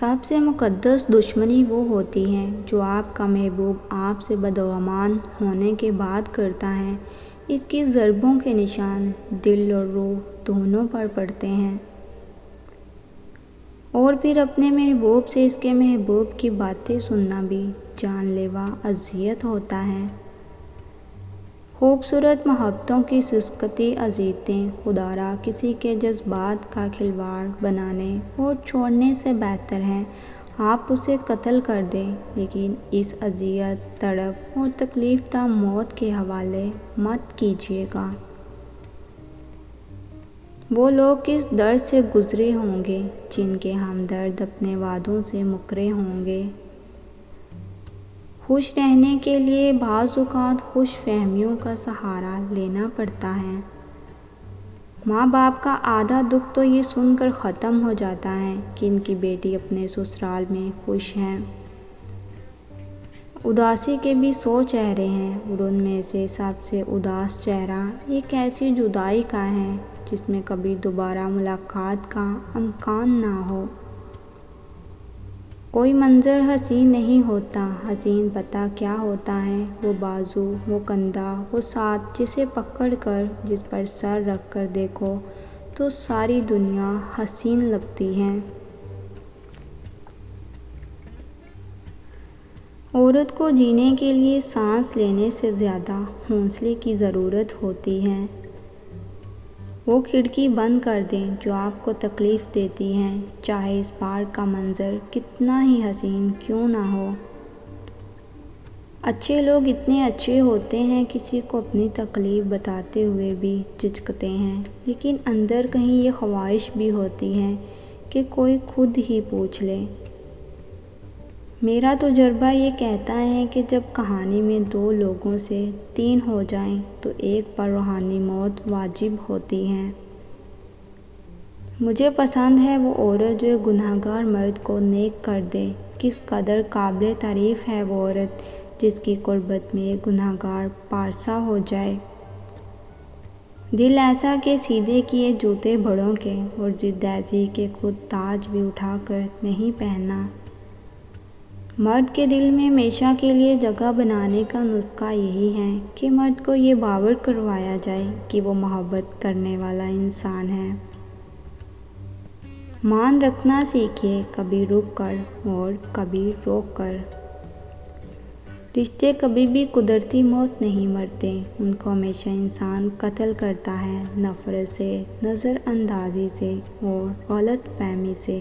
سب سے مقدس دشمنی وہ ہوتی ہے جو آپ کا محبوب آپ سے بدگمان ہونے کے بعد کرتا ہے۔ اس کی ضربوں کے نشان دل اور روح دونوں پر پڑتے ہیں، اور پھر اپنے محبوب سے اس کے محبوب کی باتیں سننا بھی جان لیوا اذیت ہوتا ہے۔ خوبصورت محبتوں کی سستی اذیتیں خدا را کسی کے جذبات کا کھلواڑ بنانے اور چھوڑنے سے بہتر ہے آپ اسے قتل کر دیں، لیکن اس اذیت، تڑپ اور تکلیف دہ موت کے حوالے مت کیجیے گا۔ وہ لوگ کس درد سے گزرے ہوں گے جن کے ہمدرد اپنے وعدوں سے مکرے ہوں گے۔ خوش رہنے کے لیے بعض اوقات خوش فہمیوں کا سہارا لینا پڑتا ہے۔ ماں باپ کا آدھا دکھ تو یہ سن کر ختم ہو جاتا ہے کہ ان کی بیٹی اپنے سسرال میں خوش ہے۔ اداسی کے بھی 100 چہرے ہیں اور ان میں سے سب سے اداس چہرہ ایک ایسی جدائی کا ہے جس میں کبھی دوبارہ ملاقات کا امکان نہ ہو۔ کوئی منظر حسین نہیں ہوتا، حسین پتہ کیا ہوتا ہے؟ وہ بازو، وہ کندھا، وہ ساتھ جسے پکڑ کر، جس پر سر رکھ کر دیکھو تو ساری دنیا حسین لگتی ہے۔ عورت کو جینے کے لیے سانس لینے سے زیادہ حوصلے کی ضرورت ہوتی ہے۔ وہ کھڑکی بند کر دیں جو آپ کو تکلیف دیتی ہے، چاہے اس پارک کا منظر کتنا ہی حسین کیوں نہ ہو۔ اچھے لوگ اتنے اچھے ہوتے ہیں کسی کو اپنی تکلیف بتاتے ہوئے بھی جھجکتے ہیں، لیکن اندر کہیں یہ خواہش بھی ہوتی ہے کہ کوئی خود ہی پوچھ لے۔ میرا تجربہ یہ کہتا ہے کہ جب کہانی میں 2 لوگوں سے 3 ہو جائیں تو ایک پر روحانی موت واجب ہوتی ہے۔ مجھے پسند ہے وہ عورت جو ایک گنہگار مرد کو نیک کر دے۔ کس قدر قابل تعریف ہے وہ عورت جس کی قربت میں ایک گنہگار پارسا ہو جائے۔ دل ایسا کہ سیدھے کیے جوتے بڑوں کے اور ضد ایسی کہ خود تاج بھی اٹھا کر نہیں پہننا۔ مرد کے دل میں ہمیشہ کے لیے جگہ بنانے کا نسخہ یہی ہے کہ مرد کو یہ باور کروایا جائے کہ وہ محبت کرنے والا انسان ہے۔ مان رکھنا سیکھیے، کبھی رک کر اور کبھی روک کر۔ رشتے کبھی بھی قدرتی موت نہیں مرتے، ان کو ہمیشہ انسان قتل کرتا ہے، نفرت سے، نظر اندازی سے اور غلط فہمی سے۔